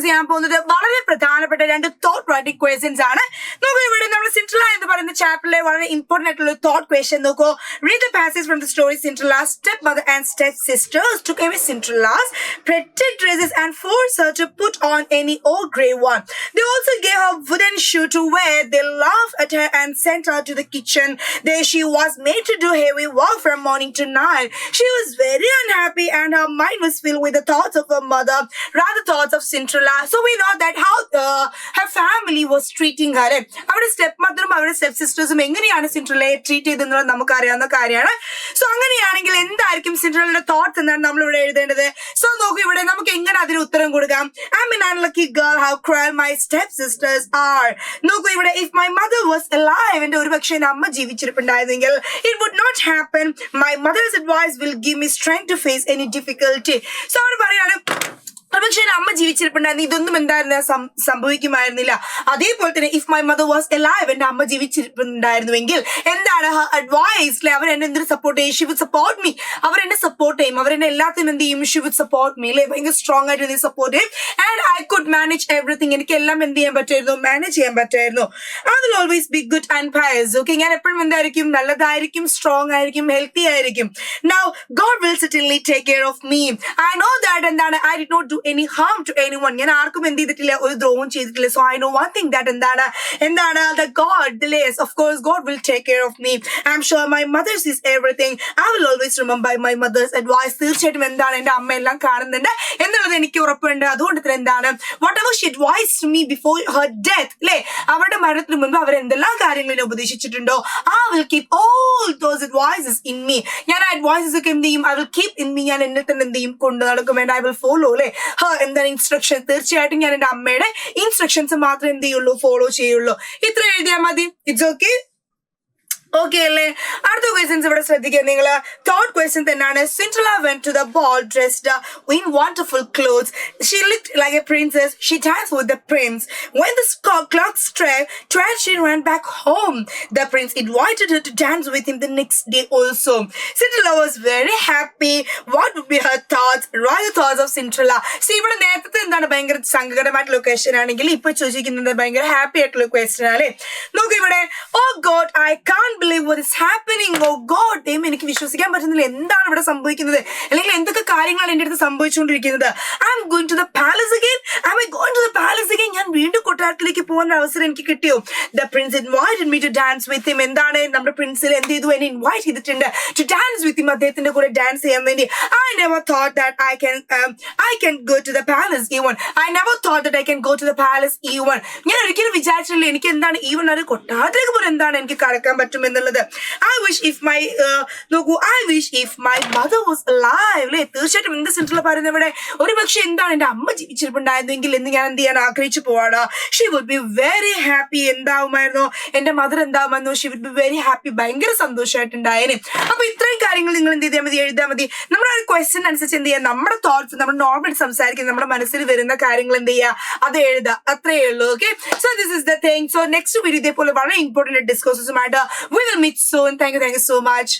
ചെയ്യാൻ പോകുന്നത് വളരെ പ്രധാനപ്പെട്ട രണ്ട് തോട്ട് റൈറ്റിംഗ് ക്വസ്റ്റ്യൻസ് ആണ്. നോക്കൂ, ഇവിടെ നമ്മൾ സിൻഡ്രല്ല എന്ന് പറയുന്ന ചാപ്റ്ററിലെ വളരെ ഇമ്പോർട്ടന്റ് ആയിട്ടുള്ള തോട്ട് ക്വസ്റ്റ്യൻ നോക്കൂ. Read the passage from the story Cinderella's stepmother and stepsisters took away Cinderella's pretty dresses and forced her to put on any old grey one. They also gave her wooden shoe to wear. They laughed at her and sent her to the kitchen. There she was made to do heavy work from morning to night. She was very unhappy and her mind was filled with the thoughts of her mother, rather thoughts of Cinderella. So we know that how her family was treating her. അവരുടെ step മദറും അവരുടെ step സിസ്റ്റേഴ്സും എങ്ങനെയാണ് സിൻഡ്രല്ലയെ treat ചെയ്തെന്നുള്ളത് നമുക്കറിയാവുന്ന കാര്യമാണ്. So അങ്ങനെയാണെങ്കിൽ എന്തായിരിക്കും സിൻഡ്രല്ലയുടെ thoughts എന്നാണ് നമ്മൾ ഇവിടെ എഴുതേണ്ടത്. സോ നോക്കൂ, ഇവിടെ നമുക്ക് എങ്ങനെ അതിന് ഉത്തരം കൊടുക്കാം. I'm an unlucky girl, how cruel my step sisters are. നോക്കൂ, ഇവിടെ if my mother was alive, എന്റെ ഒരു പക്ഷേ എന്റെ അമ്മ ജീവിച്ചിരിപ്പുണ്ടായിരുന്നെങ്കിൽ it would not happen. My mother's advice will give me strength to face any difficulty. So അവർ പറയാണ്, പക്ഷേ അമ്മ ജീവിച്ചിരിപ്പുണ്ടായിരുന്നു, ഇതൊന്നും എന്തായിരുന്നു സംഭവിക്കുമായിരുന്നില്ല. അതേപോലെ തന്നെ if my mother was alive, എന്റെ അമ്മ ജീവിച്ചിരിപ്പുണ്ടായിരുന്നുവെങ്കിൽ എന്താണ് ഹർ അഡ്വൈസ്, അവർ എന്നെ എന്തിനു സപ്പോർട്ട് ചെയ്യും? She would support me. അവരെന്നെ സപ്പോർട്ട് ചെയ്യും, അവരെന്നെ എല്ലാത്തിനും എന്ത് ചെയ്യും? She would support me. അല്ലെ, ഭയങ്കര സ്ട്രോങ് ആയിട്ട് നീ സപ്പോർട്ട് ചെയ്യും. And I could manage everything. എനിക്ക് എല്ലാം എന്ത് ചെയ്യാൻ പറ്റുമായിരുന്നു? മാനേജ് ചെയ്യാൻ പറ്റുമായിരുന്നു. I will always be good and pious. Okay, ഞാൻ എപ്പോഴും എന്തായിരിക്കും? നല്ലതായിരിക്കും, സ്ട്രോങ് ആയിരിക്കും, ഹെൽത്തി ആയിരിക്കും. Now God will certainly take care of me. I know that എന്താണ് I did not do any harm to anyone. ഞാൻ ആർക്കും എന്ത് ചെയ്തിട്ടില്ല, ഒരു ദ്രോഹവും ചെയ്തിട്ടില്ല. So I know one thing, that എന്താണ് the God delays. Of course God will take care of me. I'm sure my mother sees everything. I will always remember my mother's advice. തീർച്ചയായിട്ടും എന്താണ് എന്റെ അമ്മ എല്ലാം കാണുന്നുണ്ട് എന്നുള്ളത് എനിക്ക് ഉറപ്പുണ്ട്. അതുകൊണ്ട് തന്നെ എന്താണ് whatever she advised to me before her death, അല്ലെ, അവരുടെ മരണത്തിന് മുൻപ് അവർ എന്തെല്ലാം കാര്യങ്ങൾ എന്നെ ഉപദേശിച്ചിട്ടുണ്ടോ, I will keep all those advices in me. ഞാൻ ആ അഡ്വൈസസ് ഒക്കെ എന്ത് ചെയ്യും? I will keep in me. ഞാൻ എന്നെ തന്നെ എന്ത് ചെയ്യും? കൊണ്ട് നടക്കും. and I will follow, അല്ലെ, എന്താണ് ഇൻസ്ട്രക്ഷൻ. തീർച്ചയായിട്ടും ഞാൻ എന്റെ അമ്മയുടെ ഇൻസ്ട്രക്ഷൻസ് മാത്രമേ എന്ത് ചെയ്യുള്ളൂ? ഫോളോ ചെയ്യുള്ളൂ. ഇത്ര എഴുതിയാൽ മതി. It's okay. ഓക്കെ അല്ലേ? അടുത്ത ക്വസ്റ്റ്യൻസ് ഇവിടെ ശ്രദ്ധിക്കുക നിങ്ങൾ. തേർഡ് ക്വസ്റ്റ്യൻ തന്നെയാണ്. Cinderella went to the ball dressed in wonderful clothes. She looked like a princess. She danced with the prince. When the clock struck 12, she ran back home. The prince invited her to dance with him the next day also. Cinderella was very happy. What would be her thoughts? Write the thoughts of Cinderella. See, ഇവിടെ നേരത്തെ എന്താണ് ഭയങ്കര സങ്കടമായിട്ടുള്ള question ആണെങ്കിൽ ഇപ്പൊ ചോദിക്കുന്നത് ഭയങ്കര happy ആയിട്ടുള്ള question ആണ്. നോക്കൂ ഇവിടെ, oh God, I can't believe what is happening. Oh God, ദൈവമേ, എനിക്ക് വിശ്വസിക്കാൻ പറ്റുന്നില്ല. എന്താണ് ഇവിടെ സംഭവിക്കുന്നത്? അല്ലെങ്കിൽ എന്തൊക്കെ കാര്യങ്ങളാണ് എന്റെ അടുത്ത് സംഭവിച്ചുകൊണ്ടിരിക്കുന്നത്? I am going to the palace again. Am I going to the palace again? ഞാൻ വീണ്ടും കൊട്ടാരത്തിലേക്ക് പോകാൻ അവസരം എനിക്ക് കിട്ടിയോ? The prince invited me to dance with him. എന്താണ് നമ്മുടെ പ്രിൻസിൽ എന്ത് ചെയ്തു? എന്നെ ഇൻവൈറ്റ് ചെയ്തിട്ടുണ്ട് to dance with him. അദ്ദേഹത്തിന്റെ കൂടെ ഡാൻസ് ചെയ്യാൻ വേണ്ടി. I never thought that I can go to the palace even. I never thought that I can go to the palace even. ഞാൻ ഒരിക്കലും വിചാരിച്ചില്ല എനിക്ക് എന്താണ് ഈവൻ ഒരു കൊട്ടാരത്തിലേക്ക് പോലും എന്താണ് എനിക്ക് കടക്കാൻ പറ്റുമെന്നുള്ളത്. I wish if my mother was alive. അല്ലെ, തീർച്ചയായിട്ടും എന്ത് സിൻഡ്രല്ല പറയുന്നത് ഇവിടെ? ഒരു പക്ഷെ എന്താണ് എന്റെ അമ്മ ജീവിച്ചിരിപ്പുണ്ടായിരുന്നെങ്കിൽ എന്ന് ഞാൻ എന്ത് ചെയ്യാൻ ആഗ്രഹിച്ചു പോവാണ്. She would be very happy. എന്താവുമായിരുന്നു? എന്റെ mother എന്താവുമായിരുന്നു? She would be very happy. ഭയങ്കര സന്തോഷമായിട്ടുണ്ടായേനെ. അപ്പൊ ഇത്രയും കാര്യങ്ങൾ നിങ്ങൾ എന്ത് ചെയ്താൽ മതി? എഴുതാൻ മതി. നമ്മുടെ ഒരു ക്വസ്റ്റ്യൻ അനുസരിച്ച് എന്ത് ചെയ്യാം? നമ്മുടെ തോട്ട്സ്, നമ്മൾ നോർമൽ സംസാരിക്കുന്ന നമ്മുടെ മനസ്സിൽ വരുന്ന കാര്യങ്ങൾ എന്ത് ചെയ്യുക? അത് എഴുതുക. അത്രയേ ഉള്ളൂ. Okay, so this is the thing. So next video ഇതേപോലെ വളരെ important ഡിസ്കോഴ്സസുമായിട്ട് we will meet soon. Thank you so much.